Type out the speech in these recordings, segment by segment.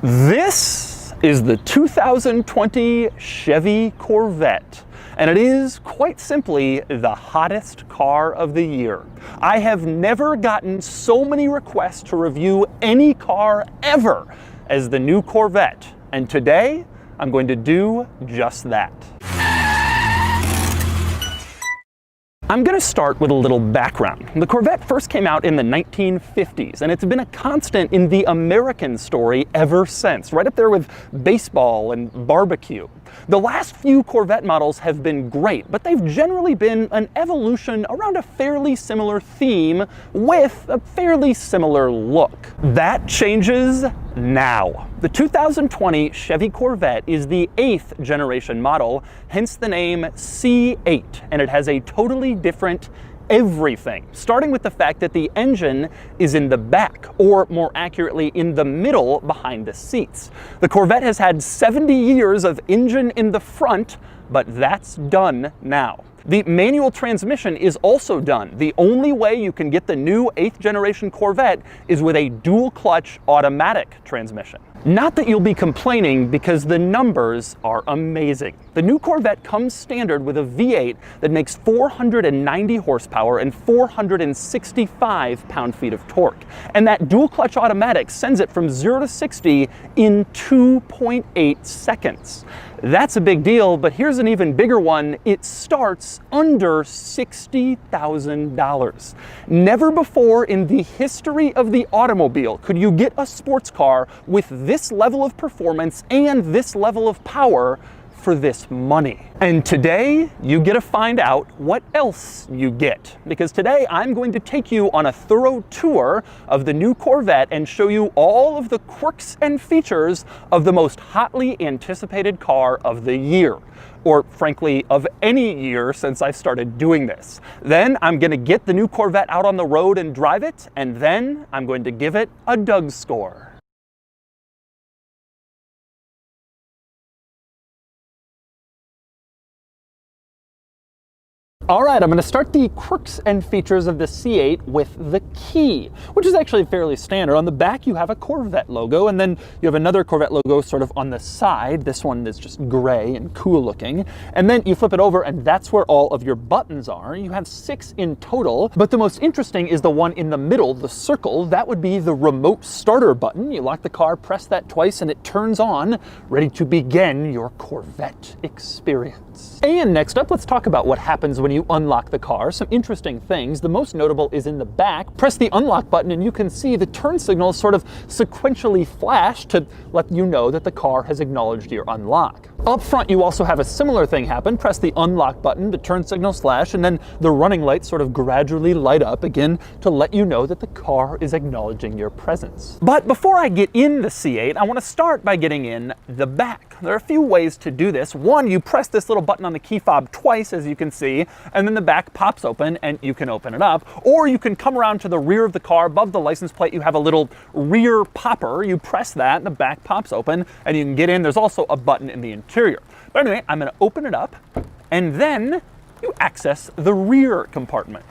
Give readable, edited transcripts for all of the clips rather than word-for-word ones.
This is the 2020 Chevy Corvette, and it is quite simply the hottest car of the year. I have never gotten so many requests to review any car ever as the new Corvette, and today I'm going to do just that. I'm going to start with a little background. The Corvette first came out in the 1950s, and it's been a constant in the American story ever since, right up there with baseball and barbecue. The last few Corvette models have been great, but they've generally been an evolution around a fairly similar theme with a fairly similar look. That changes now. The 2020 Chevy Corvette is the 8th generation model, hence the name C8, and it has a totally different everything, starting with the fact that the engine is in the back, or more accurately, in the middle behind the seats. The Corvette has had 70 years of engine in the front, but that's done now. The manual transmission is also done. The only way you can get the new 8th generation Corvette is with a dual clutch automatic transmission. Not that you'll be complaining, because the numbers are amazing. The new Corvette comes standard with a V8 that makes 490 horsepower and 465 pound-feet of torque. And that dual clutch automatic sends it from 0 to 60 in 2.8 seconds. That's a big deal, but here's an even bigger one. It starts under $60,000. Never before in the history of the automobile could you get a sports car with this level of performance and this level of power for this money. And today, you get to find out what else you get. Because today, I'm going to take you on a thorough tour of the new Corvette and show you all of the quirks and features of the most hotly anticipated car of the year. Or frankly, of any year since I started doing this. Then I'm going to get the new Corvette out on the road and drive it, and then I'm going to give it a Doug score. All right, I'm going to start the quirks and features of the C8 with the key, which is actually fairly standard. On the back, you have a Corvette logo, and then you have another Corvette logo sort of on the side. This one is just gray and cool looking. And then you flip it over, and that's where all of your buttons are. You have 6 in total, but the most interesting is the one in the middle, the circle. That would be the remote starter button. You lock the car, press that twice, and it turns on, ready to begin your Corvette experience. And next up, let's talk about what happens when you unlock the car. Some interesting things. The most notable is in the back. Press the unlock button and you can see the turn signals sort of sequentially flash to let you know that the car has acknowledged your unlock. Up front, you also have a similar thing happen. Press the unlock button, the turn signals flash, and then the running lights sort of gradually light up again to let you know that the car is acknowledging your presence. But before I get in the C8, I want to start by getting in the back. There are a few ways to do this. One, you press this little button on the key fob twice, as you can see, and then the back pops open and you can open it up. Or you can come around to the rear of the car. Above the license plate, you have a little rear popper. You press that and the back pops open and you can get in. There's also a button in the interior. But anyway, I'm going to open it up and then you access the rear compartment.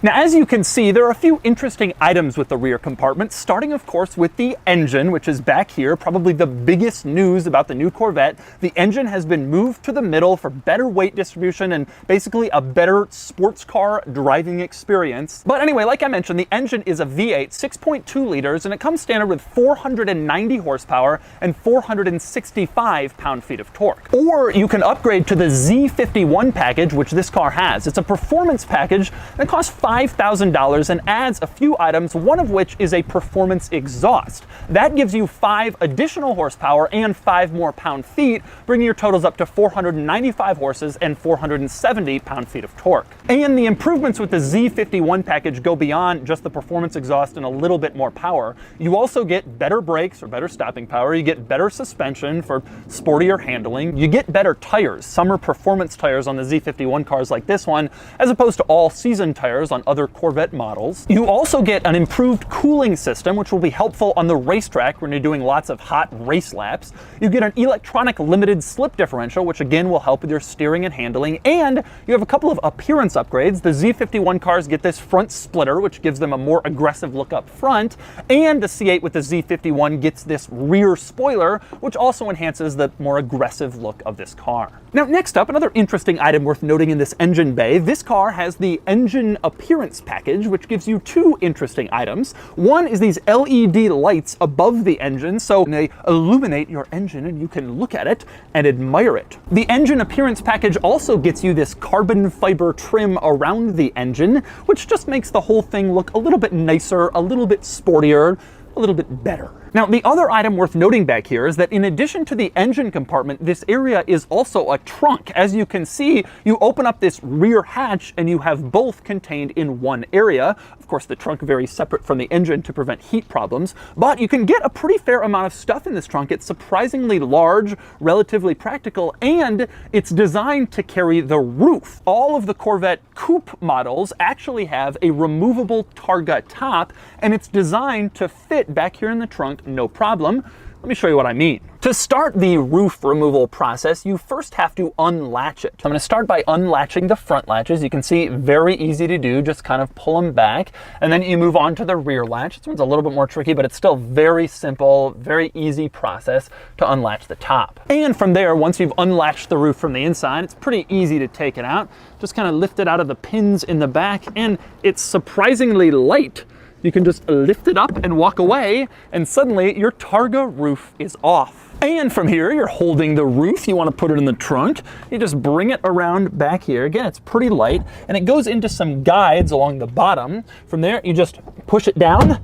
Now, as you can see, there are a few interesting items with the rear compartment, starting, of course, with the engine, which is back here, probably the biggest news about the new Corvette. The engine has been moved to the middle for better weight distribution and basically a better sports car driving experience. But anyway, like I mentioned, the engine is a V8, 6.2 liters, and it comes standard with 490 horsepower and 465 pound-feet of torque. Or you can upgrade to the Z51 package, which this car has. It's a performance package that costs $5,000 and adds a few items, one of which is a performance exhaust. That gives you 5 additional horsepower and 5 more pound-feet, bringing your totals up to 495 horses and 470 pound-feet of torque. And the improvements with the Z51 package go beyond just the performance exhaust and a little bit more power. You also get better brakes or better stopping power. You get better suspension for sportier handling. You get better tires, summer performance tires on the Z51 cars like this one, as opposed to all-season tires on other Corvette models. You also get an improved cooling system, which will be helpful on the racetrack when you're doing lots of hot race laps. You get an electronic limited slip differential, which again will help with your steering and handling. And you have a couple of appearance upgrades. The Z51 cars get this front splitter, which gives them a more aggressive look up front. And the C8 with the Z51 gets this rear spoiler, which also enhances the more aggressive look of this car. Now, next up, another interesting item worth noting in this engine bay. This car has the engine appearance package, which gives you two interesting items. One is these LED lights above the engine, so they illuminate your engine and you can look at it and admire it. The engine appearance package also gets you this carbon fiber trim around the engine, which just makes the whole thing look a little bit nicer, a little bit sportier, a little bit better. Now, the other item worth noting back here is that in addition to the engine compartment, this area is also a trunk. As you can see, you open up this rear hatch and you have both contained in one area. Of course, the trunk very separate from the engine to prevent heat problems, but you can get a pretty fair amount of stuff in this trunk. It's surprisingly large, relatively practical, and it's designed to carry the roof. All of the Corvette coupe models actually have a removable Targa top, and it's designed to fit back here in the trunk no problem. Let me show you what I mean. To start the roof removal process, you first have to unlatch it. I'm going to start by unlatching the front latches. You can see very easy to do, just kind of pull them back, and then you move on to the rear latch. This one's a little bit more tricky, but it's still very simple, very easy process to unlatch the top. And from there, once you've unlatched the roof from the inside, it's pretty easy to take it out. Just kind of lift it out of the pins in the back, and it's surprisingly light. You can just lift it up and walk away, and suddenly your Targa roof is off. And from here, you're holding the roof. You want to put it in the trunk. You just bring it around back here. Again, it's pretty light, and it goes into some guides along the bottom. From there, you just push it down,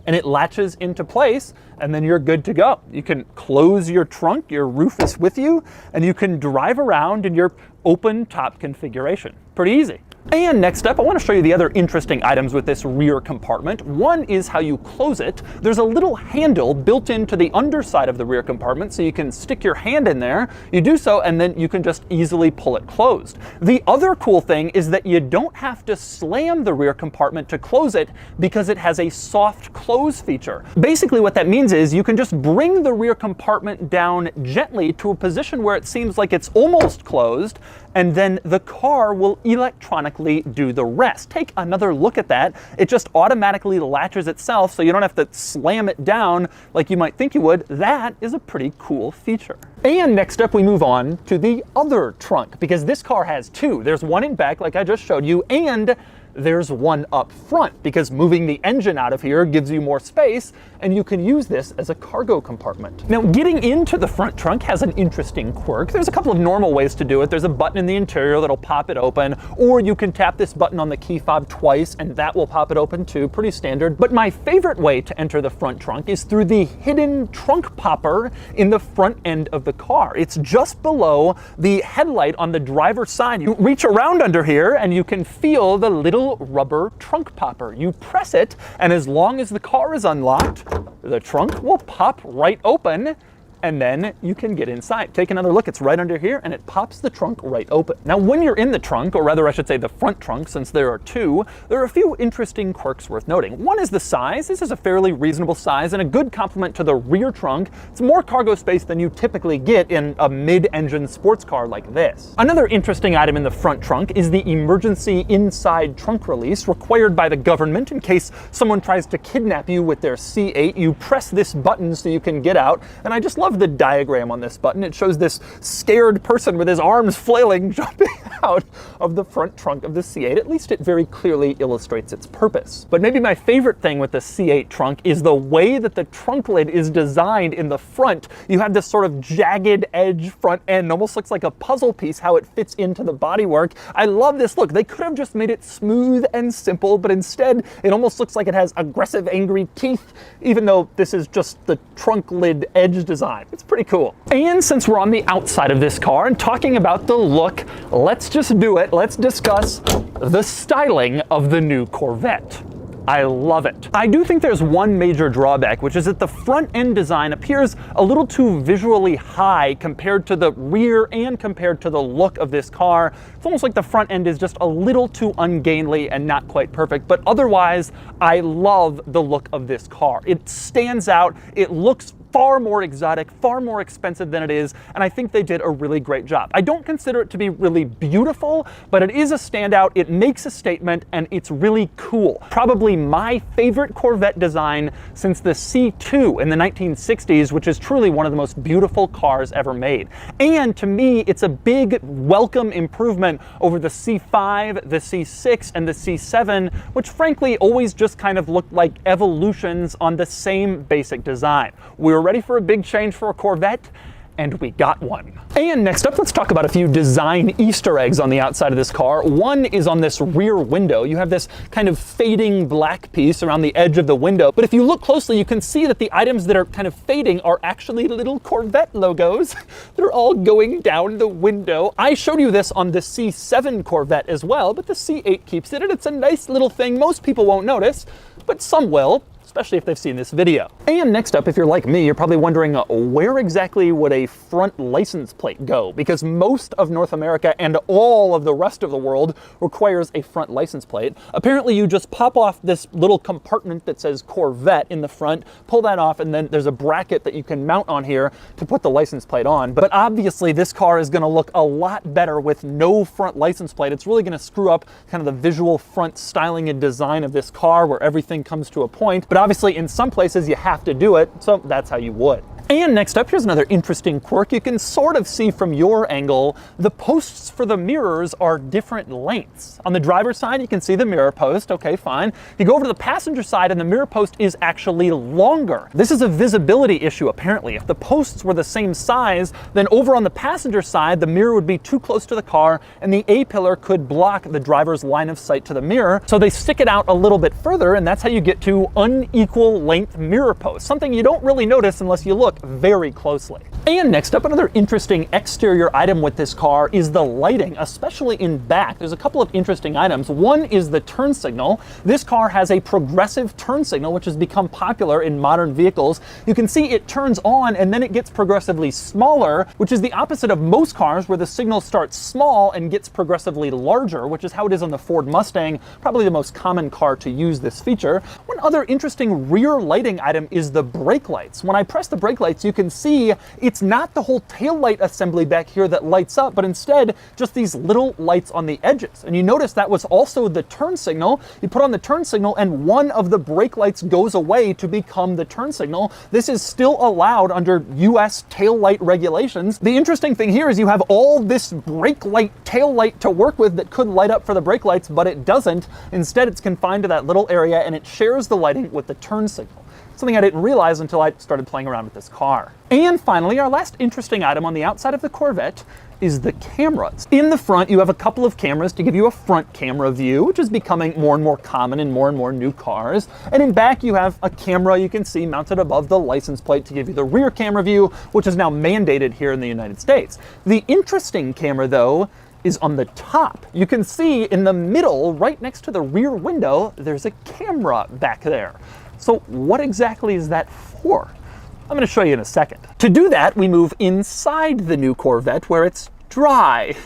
and it latches into place, and then you're good to go. You can close your trunk, your roof is with you, and you can drive around in your open top configuration. Pretty easy. And next up, I want to show you the other interesting items with this rear compartment. One is how you close it. There's a little handle built into the underside of the rear compartment, so you can stick your hand in there. You do so, and then you can just easily pull it closed. The other cool thing is that you don't have to slam the rear compartment to close it because it has a soft close feature. Basically what that means is you can just bring the rear compartment down gently to a position where it seems like it's almost closed, and then the car will electronically do the rest. Take another look at that. It just automatically latches itself, so you don't have to slam it down like you might think you would. That is a pretty cool feature. And next up, we move on to the other trunk, because this car has two. There's one in back, like I just showed you, and there's one up front, because moving the engine out of here gives you more space, and you can use this as a cargo compartment. Now, getting into the front trunk has an interesting quirk. There's a couple of normal ways to do it. There's a button in the interior that'll pop it open, or you can tap this button on the key fob twice, and that will pop it open too, pretty standard. But my favorite way to enter the front trunk is through the hidden trunk popper in the front end of the car. It's just below the headlight on the driver's side. You reach around under here, and you can feel the little rubber trunk popper. You press it, and as long as the car is unlocked, the trunk will pop right open, and then you can get inside. Take another look, it's right under here, and it pops the trunk right open. Now, when you're in the trunk, or rather I should say the front trunk, since there are two, there are a few interesting quirks worth noting. One is the size. This is a fairly reasonable size and a good complement to the rear trunk. It's more cargo space than you typically get in a mid-engine sports car like this. Another interesting item in the front trunk is the emergency inside trunk release required by the government in case someone tries to kidnap you with their C8. You press this button so you can get out, and I just love the diagram on this button. It shows this scared person with his arms flailing jumping out of the front trunk of the C8. At least it very clearly illustrates its purpose. But maybe my favorite thing with the C8 trunk is the way that the trunk lid is designed in the front. You have this sort of jagged edge front end, almost looks like a puzzle piece how it fits into the bodywork. I love this look. They could have just made it smooth and simple, but instead it almost looks like it has aggressive, angry teeth, even though this is just the trunk lid edge design. It's pretty cool. And since we're on the outside of this car and talking about the look, let's just do it. Let's discuss the styling of the new Corvette. I love it. I do think there's one major drawback, which is that the front end design appears a little too visually high compared to the rear and compared to the look of this car. It's almost like the front end is just a little too ungainly and not quite perfect, but otherwise, I love the look of this car. It stands out, it looks far more exotic, far more expensive than it is, and I think they did a really great job. I don't consider it to be really beautiful, but it is a standout, it makes a statement, and it's really cool. Probably my favorite Corvette design since the C2 in the 1960s, which is truly one of the most beautiful cars ever made. And to me, it's a big welcome improvement over the C5, the C6, and the C7, which frankly always just kind of looked like evolutions on the same basic design. We were ready for a big change for a Corvette, and we got one. And next up, let's talk about a few design Easter eggs on the outside of this car. One is on this rear window. You have this kind of fading black piece around the edge of the window, but if you look closely, you can see that the items that are kind of fading are actually little Corvette logos. They're all going down the window. I showed you this on the C7 Corvette as well, but the C8 keeps it, and it's a nice little thing. Most people won't notice, but some will, especially if they've seen this video. And next up, if you're like me, you're probably wondering where exactly would a front license plate go? Because most of North America and all of the rest of the world requires a front license plate. Apparently you just pop off this little compartment that says Corvette in the front, pull that off, and then there's a bracket that you can mount on here to put the license plate on. But obviously this car is gonna look a lot better with no front license plate. It's really gonna screw up kind of the visual front styling and design of this car where everything comes to a point. But obviously in some places you have to do it, so that's how you would. And next up, here's another interesting quirk. You can sort of see from your angle, the posts for the mirrors are different lengths. On the driver's side, you can see the mirror post, okay, fine. You go over to the passenger side and the mirror post is actually longer. This is a visibility issue, apparently. If the posts were the same size, then over on the passenger side, the mirror would be too close to the car and the A-pillar could block the driver's line of sight to the mirror. So they stick it out a little bit further, and that's how you get to unequal length mirror posts, something you don't really notice unless you look very closely. And next up, another interesting exterior item with this car is the lighting, especially in back. There's a couple of interesting items. One is the turn signal. This car has a progressive turn signal, which has become popular in modern vehicles. You can see it turns on and then it gets progressively smaller, which is the opposite of most cars where the signal starts small and gets progressively larger, which is how it is on the Ford Mustang, probably the most common car to use this feature. One other interesting rear lighting item is the brake lights. When I press the brake lights, you can see it's not the whole tail light assembly back here that lights up, but instead just these little lights on the edges. And you notice that was also the turn signal. You put on the turn signal and one of the brake lights goes away to become the turn signal. This is still allowed under US tail light regulations. The interesting thing here is you have all this brake light tail light to work with that could light up for the brake lights, but it doesn't. Instead, it's confined to that little area and it shares the lighting with the turn signal. Something I didn't realize until I started playing around with this car. And finally, our last interesting item on the outside of the Corvette is the cameras. In the front, you have a couple of cameras to give you a front camera view, which is becoming more and more common in more and more new cars. And in back, you have a camera you can see mounted above the license plate to give you the rear camera view, which is now mandated here in the United States. The interesting camera, though, is on the top. You can see in the middle, right next to the rear window, there's a camera back there. So what exactly is that for? I'm gonna show you in a second. To do that, we move inside the new Corvette where it's dry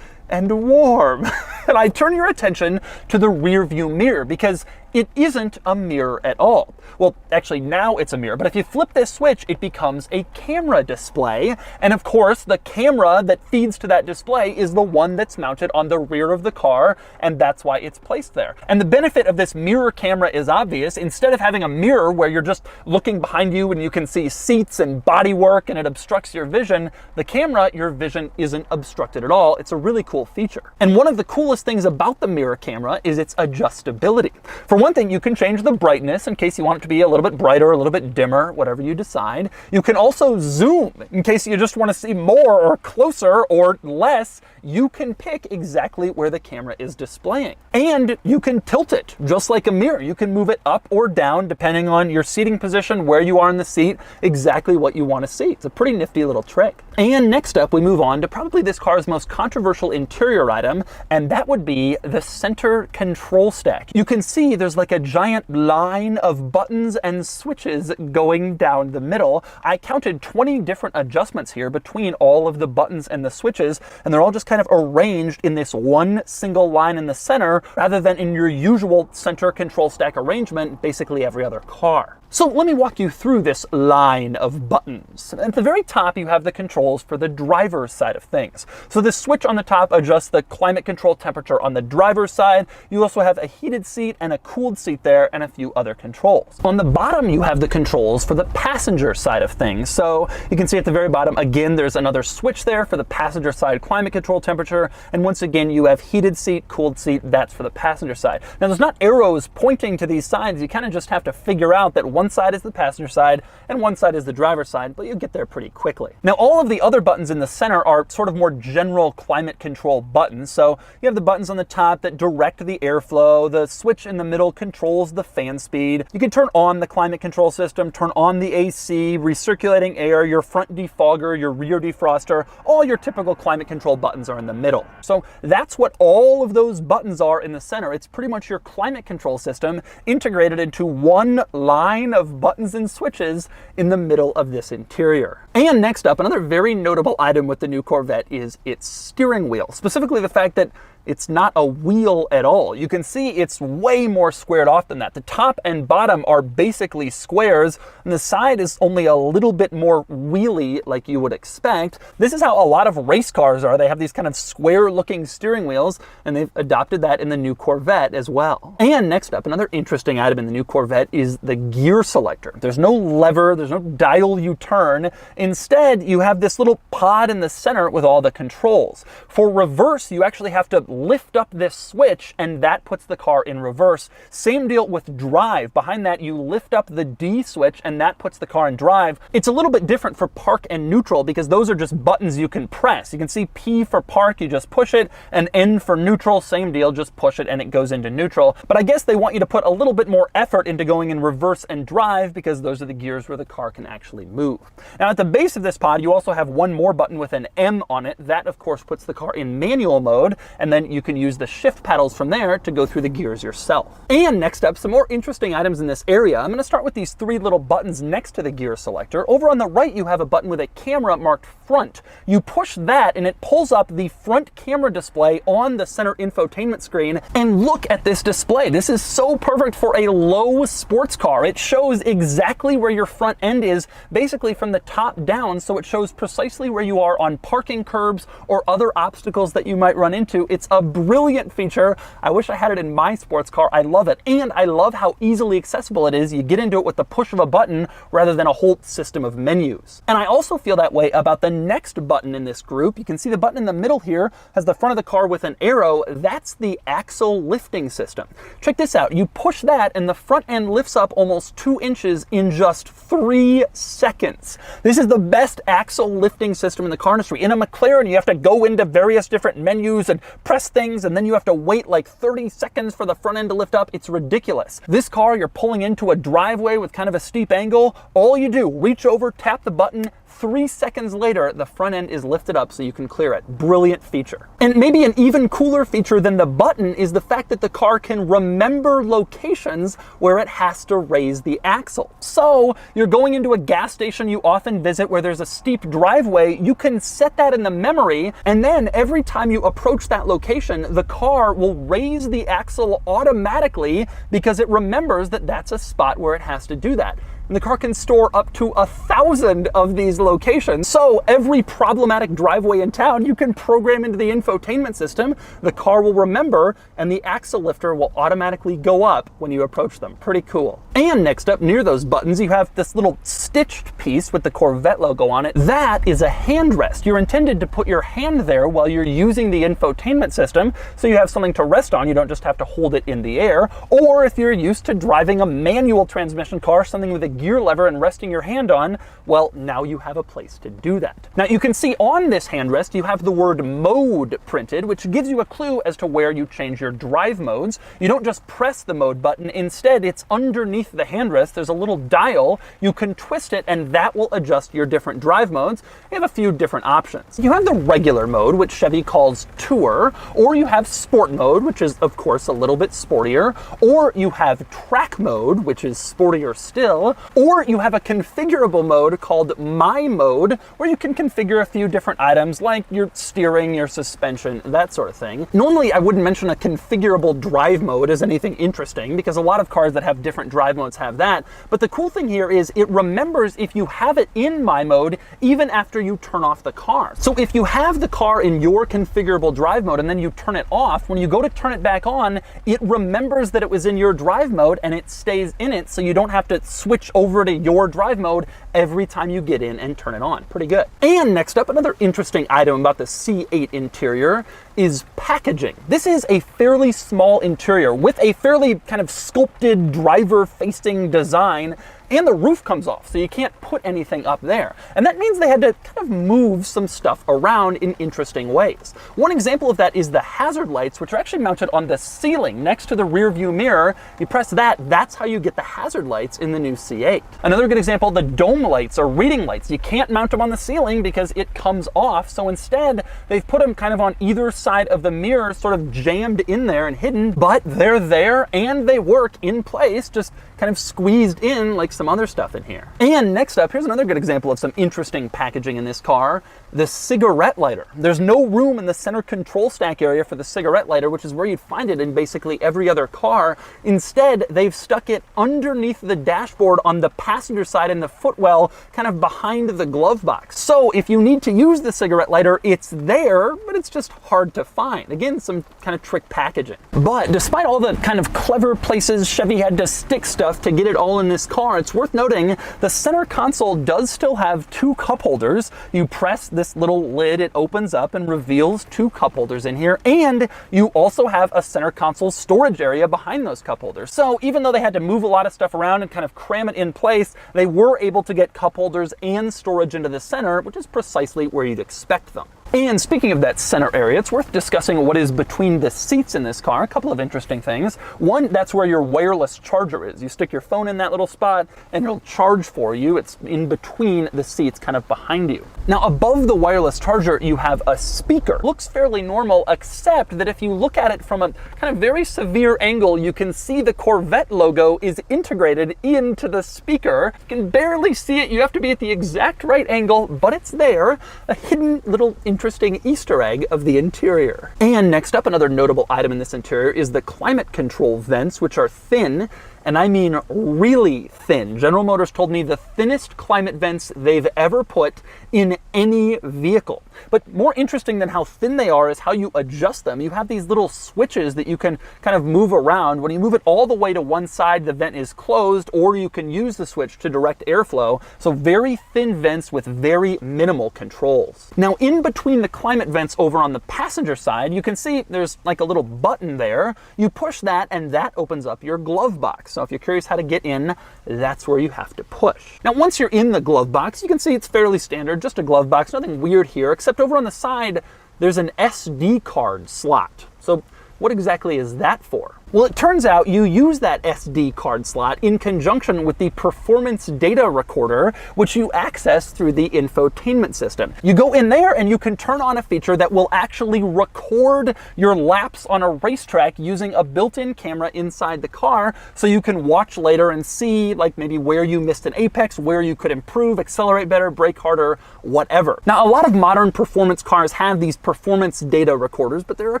and warm. And I turn your attention to the rear view mirror because it isn't a mirror at all. Well, actually now it's a mirror, but if you flip this switch, it becomes a camera display. And of course, the camera that feeds to that display is the one that's mounted on the rear of the car, and that's why it's placed there. And the benefit of this mirror camera is obvious. Instead of having a mirror where you're just looking behind you and you can see seats and bodywork and it obstructs your vision, the camera, your vision isn't obstructed at all. It's a really cool feature. And one of the coolest things about the mirror camera is its adjustability. For one thing, you can change the brightness in case you want it to be a little bit brighter, a little bit dimmer, whatever you decide. You can also zoom in case you just want to see more or closer or less. You can pick exactly where the camera is displaying. And you can tilt it just like a mirror. You can move it up or down depending on your seating position, where you are in the seat, exactly what you want to see. It's a pretty nifty little trick. And next up, we move on to probably this car's most controversial interior item, and that would be the center control stack. You can see there's like a giant line of buttons and switches going down the middle. I counted 20 different adjustments here between all of the buttons and the switches, and they're all just kind of arranged in this one single line in the center, rather than in your usual center control stack arrangement, basically every other car. So let me walk you through this line of buttons. At the very top, you have the controls for the driver's side of things. So the switch on the top adjusts the climate control temperature on the driver's side. You also have a heated seat and a cooled seat there, and a few other controls. On the bottom, you have the controls for the passenger side of things. So you can see at the very bottom, again, there's another switch there for the passenger side climate control temperature. And once again, you have heated seat, cooled seat, that's for the passenger side. Now, there's not arrows pointing to these sides. You kind of just have to figure out that one side is the passenger side and one side is the driver's side, but you'll get there pretty quickly. Now, all of the other buttons in the center are sort of more general climate control buttons. So you have the buttons on the top that direct the airflow. The switch in the middle controls the fan speed. You can turn on the climate control system, turn on the AC, recirculating air, your front defogger, your rear defroster. All your typical climate control buttons are in the middle. So that's what all of those buttons are in the center. It's pretty much your climate control system integrated into one line of buttons and switches in the middle of this interior. And next up, another very notable item with the new Corvette is its steering wheel, specifically the fact that it's not a wheel at all. You can see it's way more squared off than that. The top and bottom are basically squares, and the side is only a little bit more wheelie like you would expect. This is how a lot of race cars are. They have these kind of square-looking steering wheels, and they've adopted that in the new Corvette as well. And next up, another interesting item in the new Corvette is the gear selector. There's no lever, there's no dial you turn. Instead, you have this little pod in the center with all the controls. For reverse, you actually have to lift up this switch, and that puts the car in reverse. Same deal with drive. Behind that, you lift up the D switch, and that puts the car in drive. It's a little bit different for park and neutral because those are just buttons you can press. You can see P for park, you just push it, and N for neutral, same deal, just push it and it goes into neutral. But I guess they want you to put a little bit more effort into going in reverse and drive because those are the gears where the car can actually move. Now, at the base of this pod, you also have one more button with an M on it. That, of course, puts the car in manual mode, and then you can use the shift pedals from there to go through the gears yourself. And next up, some more interesting items in this area. I'm going to start with these three little buttons next to the gear selector. Over on the right, you have a button with a camera marked front. You push that and it pulls up the front camera display on the center infotainment screen. And look at this display. This is so perfect for a low sports car. It shows exactly where your front end is, basically from the top down, so it shows precisely where you are on parking curbs or other obstacles that you might run into. It's a brilliant feature. I wish I had it in my sports car. I love it. And I love how easily accessible it is. You get into it with the push of a button rather than a whole system of menus. And I also feel that way about the next button in this group. You can see the button in the middle here has the front of the car with an arrow. That's the axle lifting system. Check this out. You push that and the front end lifts up almost 2 inches in just 3 seconds. This is the best axle lifting system in the car industry. In a McLaren, you have to go into various different menus and press things, and then you have to wait like 30 seconds for the front end to lift up. It's ridiculous. This car, you're pulling into a driveway with kind of a steep angle. All you do, reach over, tap the button. 3 seconds later, the front end is lifted up so you can clear it. Brilliant feature. And maybe an even cooler feature than the button is the fact that the car can remember locations where it has to raise the axle. So you're going into a gas station you often visit where there's a steep driveway, you can set that in the memory, and then every time you approach that location, the car will raise the axle automatically because it remembers that that's a spot where it has to do that. And the car can store up to 1,000 of these locations. So every problematic driveway in town, you can program into the infotainment system. The car will remember, and the axle lifter will automatically go up when you approach them. Pretty cool. And next up, near those buttons, you have this little stitched piece with the Corvette logo on it. That is a handrest. You're intended to put your hand there while you're using the infotainment system, so you have something to rest on. You don't just have to hold it in the air. Or if you're used to driving a manual transmission car, something with a gear lever and resting your hand on, well, now you have a place to do that. Now you can see on this handrest you have the word mode printed, which gives you a clue as to where you change your drive modes. You don't just press the mode button, instead it's underneath the handrest. There's a little dial, you can twist it and that will adjust your different drive modes. You have a few different options. You have the regular mode, which Chevy calls Tour, or you have Sport mode, which is of course a little bit sportier, or you have Track mode, which is sportier still, or you have a configurable mode called My Mode, where you can configure a few different items like your steering, your suspension, that sort of thing. Normally I wouldn't mention a configurable drive mode as anything interesting because a lot of cars that have different drive modes have that, but the cool thing here is it remembers if you have it in My Mode even after you turn off the car. So if you have the car in your configurable drive mode and then you turn it off, when you go to turn it back on, it remembers that it was in your drive mode and it stays in it, so you don't have to switch over to your drive mode every time you get in and turn it on. Pretty good. And next up, another interesting item about the C8 interior is packaging. This is a fairly small interior with a fairly kind of sculpted driver-facing design, and the roof comes off, so you can't put anything up there. And that means they had to kind of move some stuff around in interesting ways. One example of that is the hazard lights, which are actually mounted on the ceiling next to the rear view mirror. You press that, that's how you get the hazard lights in the new C8. Another good example, the dome lights or reading lights. You can't mount them on the ceiling because it comes off, so instead they've put them kind of on either side of the mirror, sort of jammed in there and hidden, but they're there and they work in place, just kind of squeezed in like some other stuff in here. And next up, here's another good example of some interesting packaging in this car, the cigarette lighter. There's no room in the center control stack area for the cigarette lighter, which is where you'd find it in basically every other car. Instead, they've stuck it underneath the dashboard on the passenger side in the footwell, kind of behind the glove box. So if you need to use the cigarette lighter, it's there, but it's just hard to find. Again, some kind of trick packaging. But despite all the kind of clever places Chevy had to stick stuff to get it all in this car, it's worth noting the center console does still have two cup holders. You press this little lid, it opens up and reveals two cup holders in here, and you also have a center console storage area behind those cup holders. So even though they had to move a lot of stuff around and kind of cram it in place, they were able to get cup holders and storage into the center, which is precisely where you'd expect them. And speaking of that center area, it's worth discussing what is between the seats in this car. A couple of interesting things. One, that's where your wireless charger is. You stick your phone in that little spot and it'll charge for you. It's in between the seats, kind of behind you. Now, above the wireless charger, you have a speaker. Looks fairly normal, except that if you look at it from a kind of very severe angle, you can see the Corvette logo is integrated into the speaker. You can barely see it. You have to be at the exact right angle, but it's there. A hidden little interesting Easter egg of the interior. And next up, another notable item in this interior is the climate control vents, which are thin, and I mean really thin. General Motors told me the thinnest climate vents they've ever put in any vehicle. But more interesting than how thin they are is how you adjust them. You have these little switches that you can kind of move around. When you move it all the way to one side, the vent is closed, or you can use the switch to direct airflow. So very thin vents with very minimal controls. Now, in between the climate vents over on the passenger side, you can see there's like a little button there. You push that and that opens up your glove box. So if you're curious how to get in, that's where you have to push. Now, once you're in the glove box, you can see it's fairly standard, just a glove box, nothing weird here, except over on the side, there's an SD card slot. So what exactly is that for? Well, it turns out you use that SD card slot in conjunction with the performance data recorder, which you access through the infotainment system. You go in there and you can turn on a feature that will actually record your laps on a racetrack using a built-in camera inside the car, so you can watch later and see like maybe where you missed an apex, where you could improve, accelerate better, brake harder, whatever. Now, a lot of modern performance cars have these performance data recorders, but there are a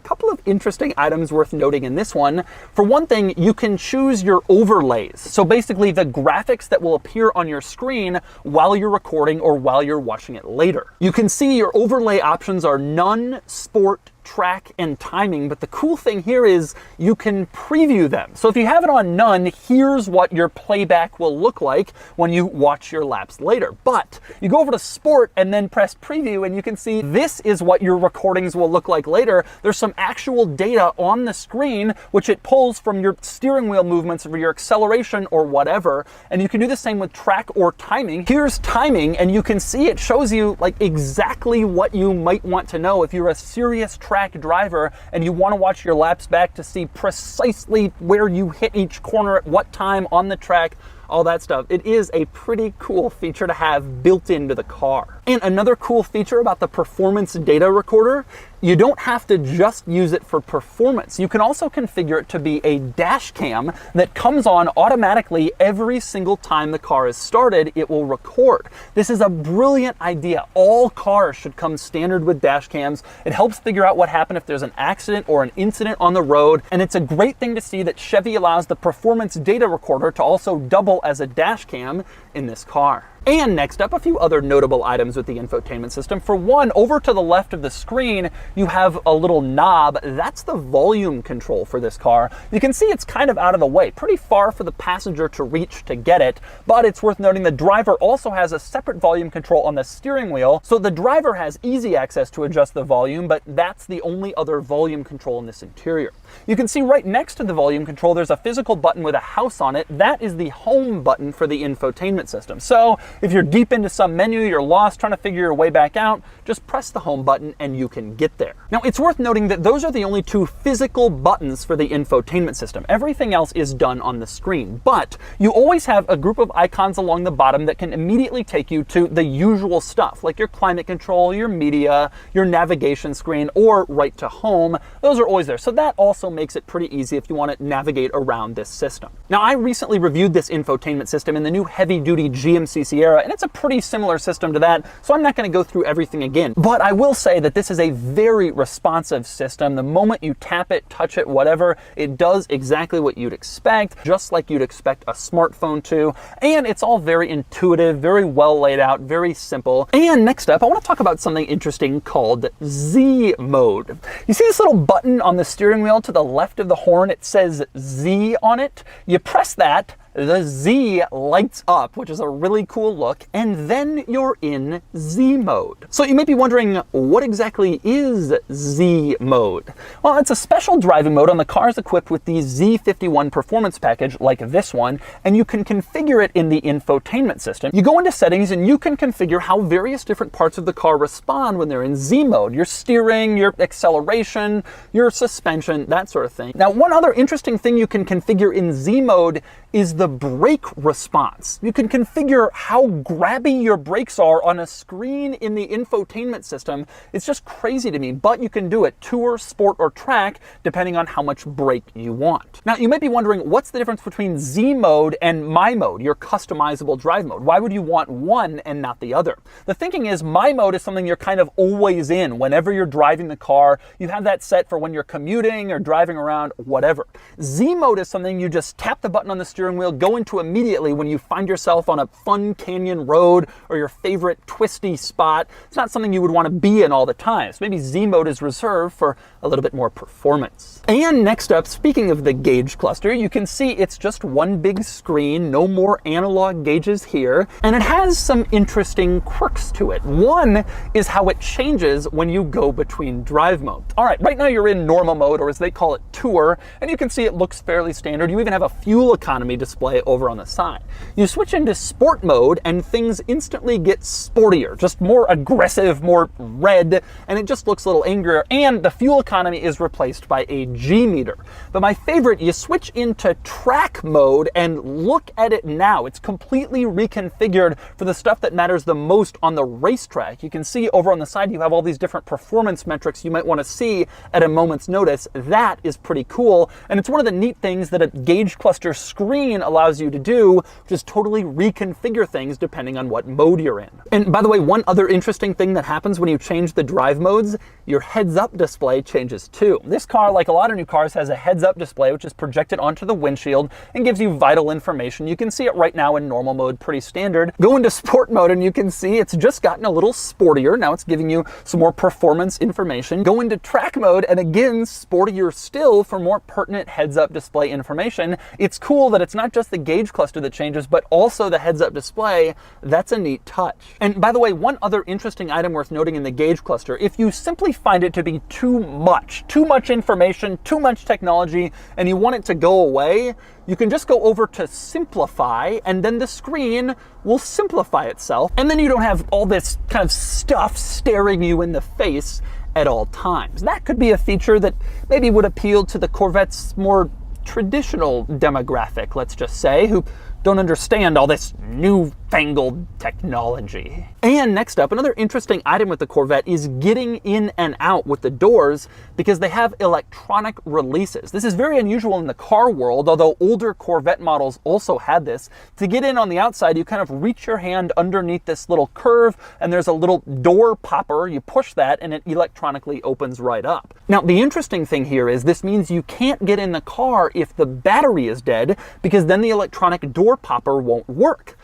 couple of interesting items worth noting in this one. For one thing, you can choose your overlays. So basically the graphics that will appear on your screen while you're recording or while you're watching it later. You can see your overlay options are none, sport, track, and timing, but the cool thing here is you can preview them. So if you have it on none, here's what your playback will look like when you watch your laps later. But you go over to sport and then press preview, and you can see this is what your recordings will look like later. There's some actual data on the screen, which it pulls from your steering wheel movements or your acceleration or whatever. And you can do the same with track or timing. Here's timing, and you can see it shows you like exactly what you might want to know if you're a serious track driver and you want to watch your laps back to see precisely where you hit each corner at what time on the track, all that stuff. It is a pretty cool feature to have built into the car. And another cool feature about the performance data recorder, you don't have to just use it for performance. You can also configure it to be a dash cam that comes on automatically every single time the car is started. It will record. This is a brilliant idea. All cars should come standard with dash cams. It helps figure out what happened if there's an accident or an incident on the road. And it's a great thing to see that Chevy allows the performance data recorder to also double as a dash cam in this car. And next up, a few other notable items with the infotainment system. For one, over to the left of the screen, you have a little knob. That's the volume control for this car. You can see it's kind of out of the way, pretty far for the passenger to reach to get it, but it's worth noting the driver also has a separate volume control on the steering wheel, so the driver has easy access to adjust the volume, but that's the only other volume control in this interior. You can see right next to the volume control, there's a physical button with a house on it. That is the home button for the infotainment system. So if you're deep into some menu, you're lost trying to figure your way back out, just press the home button and you can get there. Now, it's worth noting that those are the only two physical buttons for the infotainment system. Everything else is done on the screen, but you always have a group of icons along the bottom that can immediately take you to the usual stuff, like your climate control, your media, your navigation screen, or right to home. Those are always there. So that also makes it pretty easy if you want to navigate around this system. Now, I recently reviewed this infotainment system in the new heavy-duty GMC Sierra, and it's a pretty similar system to that, so I'm not going to go through everything again. But I will say that this is a very responsive system. The moment you tap it, touch it, whatever, it does exactly what you'd expect, just like you'd expect a smartphone to. And it's all very intuitive, very well laid out, very simple. And next up, I want to talk about something interesting called Z mode. You see this little button on the steering wheel to the left of the horn? It says Z on it. You press that, the Z lights up, which is a really cool look, and then you're in Z mode. So you may be wondering, what exactly is Z mode? Well, it's a special driving mode on the cars equipped with the Z51 performance package like this one, and you can configure it in the infotainment system. You go into settings and you can configure how various different parts of the car respond when they're in Z mode. Your steering, your acceleration, your suspension, that sort of thing. Now, one other interesting thing you can configure in Z mode is the brake response. You can configure how grabby your brakes are on a screen in the infotainment system. It's just crazy to me, but you can do it tour, sport, or track, depending on how much brake you want. Now, you might be wondering, what's the difference between Z mode and My mode, your customizable drive mode? Why would you want one and not the other? The thinking is My mode is something you're kind of always in. Whenever you're driving the car, you have that set for when you're commuting or driving around, whatever. Z mode is something you just tap the button on the steering wheel, go into immediately when you find yourself on a fun canyon road or your favorite twisty spot. It's not something you would want to be in all the time. So maybe Z mode is reserved for a little bit more performance. And next up, speaking of the gauge cluster, you can see it's just one big screen, no more analog gauges here, and it has some interesting quirks to it. One is how it changes when you go between drive modes. All right, right now you're in normal mode, or as they call it, tour, and you can see it looks fairly standard. You even have a fuel economy display over on the side. You switch into sport mode and things instantly get sportier, just more aggressive, more red, and it just looks a little angrier, and the fuel economy is replaced by a G meter. But my favorite, you switch into track mode and look at it now. It's completely reconfigured for the stuff that matters the most on the racetrack. You can see over on the side you have all these different performance metrics you might want to see at a moment's notice. That is pretty cool, and it's one of the neat things that a gauge cluster screen screen allows you to do, which is totally reconfigure things depending on what mode you're in. And by the way, one other interesting thing that happens when you change the drive modes, your heads-up display changes too. This car, like a lot of new cars, has a heads-up display which is projected onto the windshield and gives you vital information. You can see it right now in normal mode, pretty standard. Go into sport mode and you can see it's just gotten a little sportier. Now it's giving you some more performance information. Go into track mode and again, sportier still for more pertinent heads-up display information. It's cool that it's not just the gauge cluster that changes, but also the heads-up display. That's a neat touch. And by the way, one other interesting item worth noting in the gauge cluster, if you simply find it to be too much information, too much technology, and you want it to go away, you can just go over to simplify, and then the screen will simplify itself. And then you don't have all this kind of stuff staring you in the face at all times. That could be a feature that maybe would appeal to the Corvette's more traditional demographic, let's just say, who don't understand all this newfangled technology. And next up, another interesting item with the Corvette is getting in and out with the doors because they have electronic releases. This is very unusual in the car world, although older Corvette models also had this. To get in on the outside, you kind of reach your hand underneath this little curve and there's a little door popper. You push that and it electronically opens right up. Now, the interesting thing here is this means you can't get in the car if the battery is dead, because then the electronic door popper won't work.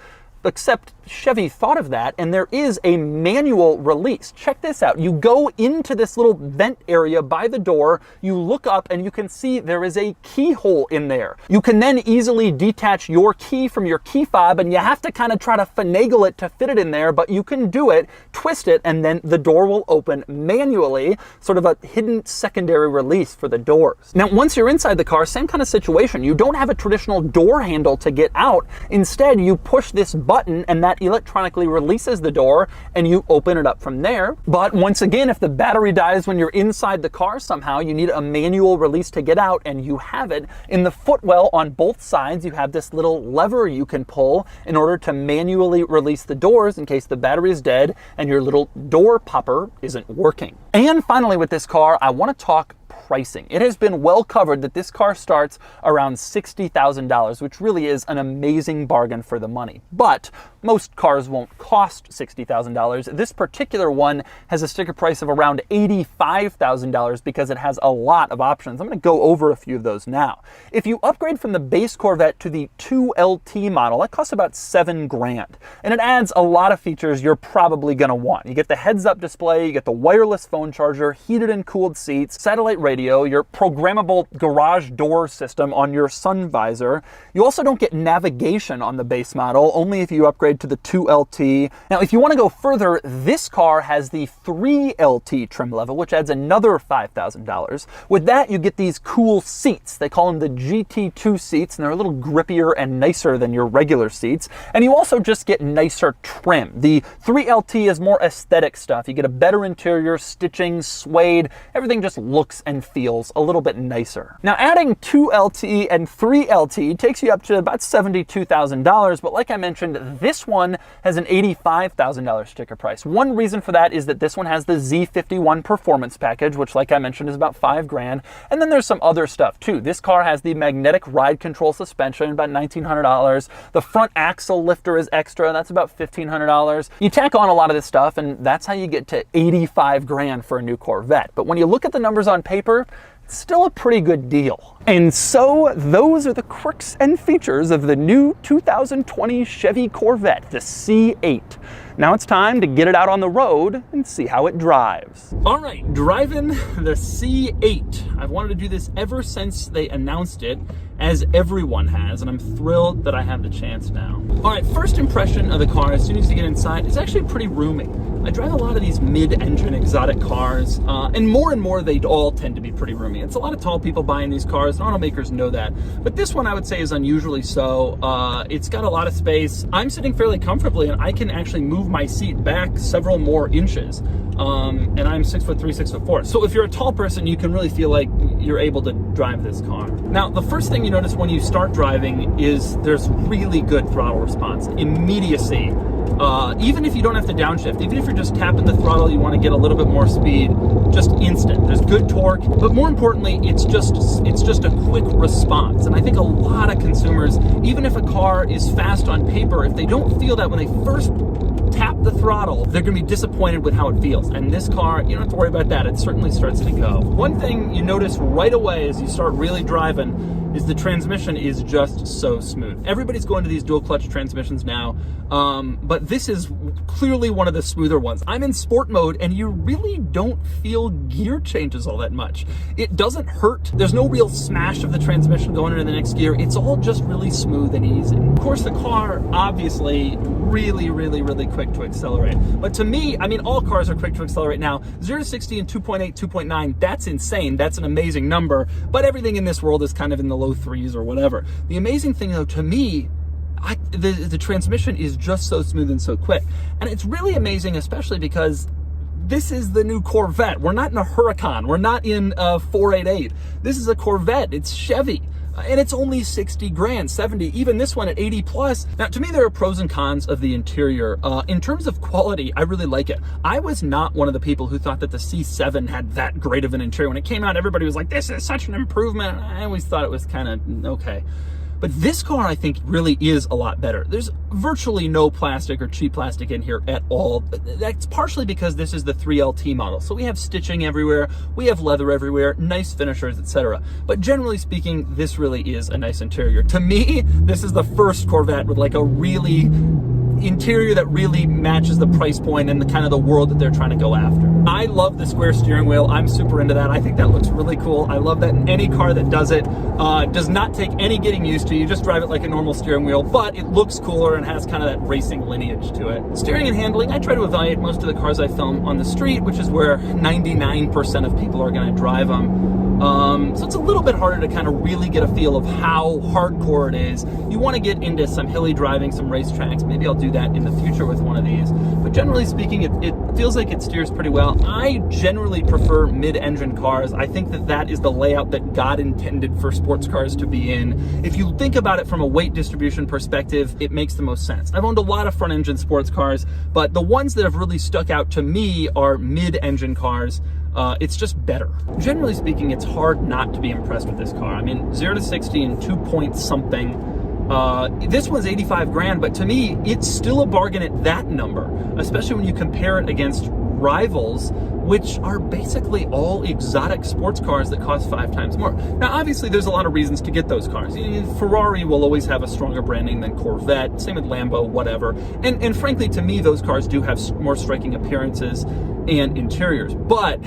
Except Chevy thought of that, and there is a manual release. Check this out. You go into this little vent area by the door, you look up, and you can see there is a keyhole in there. You can then easily detach your key from your key fob, and you have to kind of try to finagle it to fit it in there, but you can do it, twist it, and then the door will open manually, sort of a hidden secondary release for the doors. Now, once you're inside the car, same kind of situation. You don't have a traditional door handle to get out. Instead, you push this button, and that electronically releases the door and you open it up from there. But once again, if the battery dies when you're inside the car somehow, you need a manual release to get out, and you have it. In the footwell on both sides, you have this little lever you can pull in order to manually release the doors in case the battery is dead and your little door popper isn't working. And finally with this car, I want to talk pricing. It has been well covered that this car starts around $60,000, which really is an amazing bargain for the money. But most cars won't cost $60,000. This particular one has a sticker price of around $85,000 because it has a lot of options. I'm going to go over a few of those now. If you upgrade from the base Corvette to the 2LT model, that costs about $7,000. And it adds a lot of features you're probably going to want. You get the heads-up display, you get the wireless phone charger, heated and cooled seats, satellite radio, your programmable garage door system on your sun visor. You also don't get navigation on the base model, only if you upgrade to the 2LT. Now, if you want to go further, this car has the 3LT trim level, which adds another $5,000. With that, you get these cool seats. They call them the GT2 seats, and they're a little grippier and nicer than your regular seats. And you also just get nicer trim. The 3LT is more aesthetic stuff. You get a better interior, stitching, suede, everything just looks and feels a little bit nicer. Now, adding 2LT and 3LT takes you up to about $72,000, but like I mentioned, this one has an $85,000 sticker price. One reason for that is that this one has the Z51 performance package, which like I mentioned is about $5,000, and then there's some other stuff too. This car has the magnetic ride control suspension, about $1,900. The front axle lifter is extra, that's about $1,500. You tack on a lot of this stuff, and that's how you get to $85,000 for a new Corvette. But when you look at the numbers on paper, it's still a pretty good deal. And so those are the quirks and features of the new 2020 Chevy Corvette, the C8. Now it's time to get it out on the road and see how it drives. All right, driving the C8. I've wanted to do this ever since they announced it, as everyone has, and I'm thrilled that I have the chance now. All right, first impression of the car as soon as you get inside, it's actually pretty roomy. I drive a lot of these mid-engine exotic cars, and more they all tend to be pretty roomy. It's a lot of tall people buying these cars, and automakers know that. But this one I would say is unusually so. It's got a lot of space. I'm sitting fairly comfortably, and I can actually move my seat back several more inches. And I'm 6'3", 6'4". So if you're a tall person, you can really feel like you're able to drive this car. Now, the first thing you notice when you start driving is there's really good throttle response. Immediacy Even if you don't have to downshift, even if you're just tapping the throttle, you want to get a little bit more speed, just instant. There's good torque, but more importantly, it's just a quick response. And I think a lot of consumers, even if a car is fast on paper, if they don't feel that when they first tap the throttle, they're going to be disappointed with how it feels. And this car, you don't have to worry about that. It certainly starts to go. One thing you notice right away as you start really driving is the transmission is just so smooth. Everybody's going to these dual clutch transmissions now, but this is clearly one of the smoother ones. I'm in sport mode and you really don't feel gear changes all that much. It doesn't hurt. There's no real smash of the transmission going into the next gear. It's all just really smooth and easy. Of course, the car obviously really quick to accelerate. But to me, I mean, all cars are quick to accelerate now. 0 to 60 in 2.8, 2.9, that's insane. That's an amazing number. But everything in this world is kind of in the low threes or whatever. The amazing thing though, to me, the transmission is just so smooth and so quick. And it's really amazing, especially because this is the new Corvette. We're not in a Huracan. We're not in a 488. This is a Corvette. It's Chevy. And it's only 60 grand, 70, even this one at 80 plus. Now, to me, there are pros and cons of the interior. In terms of quality, I really like it. I was not one of the people who thought that the C7 had that great of an interior. When it came out, everybody was like, this is such an improvement. I always thought it was kind of okay. But this car, I think, really is a lot better. There's virtually no plastic or cheap plastic in here at all. That's partially because this is the 3LT model. So we have stitching everywhere, we have leather everywhere, nice finishers, etc. But generally speaking, this really is a nice interior. To me, this is the first Corvette with like a really interior that really matches the price point and the kind of the world that they're trying to go after. I love the square steering wheel. I'm super into that. I think that looks really cool. I love that in any car that does it. Does not take any getting used to. You just drive it like a normal steering wheel, but it looks cooler and has kind of that racing lineage to it. Steering and handling, I try to evaluate most of the cars I film on the street, which is where 99% of people are going to drive them. So it's a little bit harder to kind of really get a feel of how hardcore it is. You want to get into some hilly driving, some racetracks. Maybe I'll do that in the future with one of these. But generally speaking, it feels like it steers pretty well. I generally prefer mid-engine cars. I think that is the layout that God intended for sports cars to be in. If you think about it from a weight distribution perspective, it makes the most sense. I've owned a lot of front-engine sports cars, but the ones that have really stuck out to me are mid-engine cars. It's just better. Generally speaking, it's hard not to be impressed with this car. I mean, 0 to 60 in 2 point something. This one's 85 grand, but to me, it's still a bargain at that number, especially when you compare it against rivals, which are basically all exotic sports cars that cost 5 times more. Now, obviously, there's a lot of reasons to get those cars. Ferrari will always have a stronger branding than Corvette, same with Lambo, whatever. And frankly, to me, those cars do have more striking appearances and interiors. But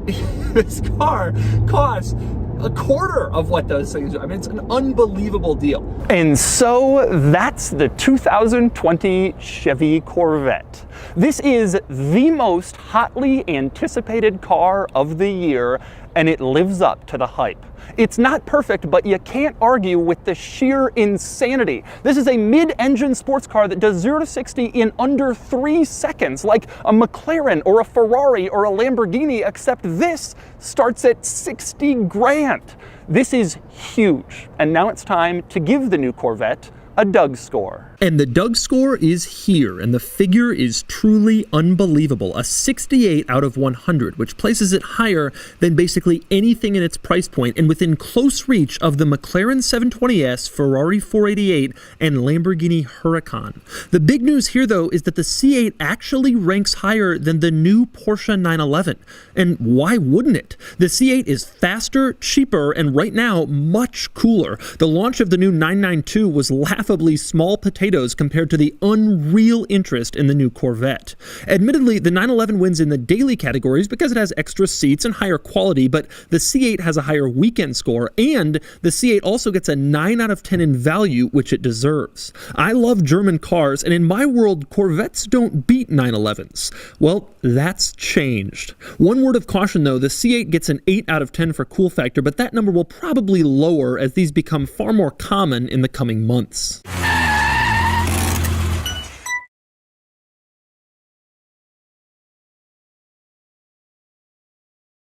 this car costs a quarter of what those things do. I mean, it's an unbelievable deal. And so that's the 2020 Chevy Corvette. This is the most hotly anticipated car of the year, and it lives up to the hype. It's not perfect, but you can't argue with the sheer insanity. This is a mid-engine sports car that does 0 to 60 in under 3 seconds, like a McLaren or a Ferrari or a Lamborghini, except this starts at 60 grand. This is huge. And now it's time to give the new Corvette a Doug score. And the Doug score is here, and the figure is truly unbelievable. A 68 out of 100, which places it higher than basically anything in its price point and within close reach of the McLaren 720S, Ferrari 488, and Lamborghini Huracan. The big news here, though, is that the C8 actually ranks higher than the new Porsche 911. And why wouldn't it? The C8 is faster, cheaper, and right now, much cooler. The launch of the new 992 was laughably small potatoes compared to the unreal interest in the new Corvette. Admittedly, the 911 wins in the daily categories because it has extra seats and higher quality, but the C8 has a higher weekend score, and the C8 also gets a 9 out of 10 in value, which it deserves. I love German cars, and in my world, Corvettes don't beat 911s. Well, that's changed. One word of caution though, the C8 gets an 8 out of 10 for cool factor, but that number will probably lower as these become far more common in the coming months.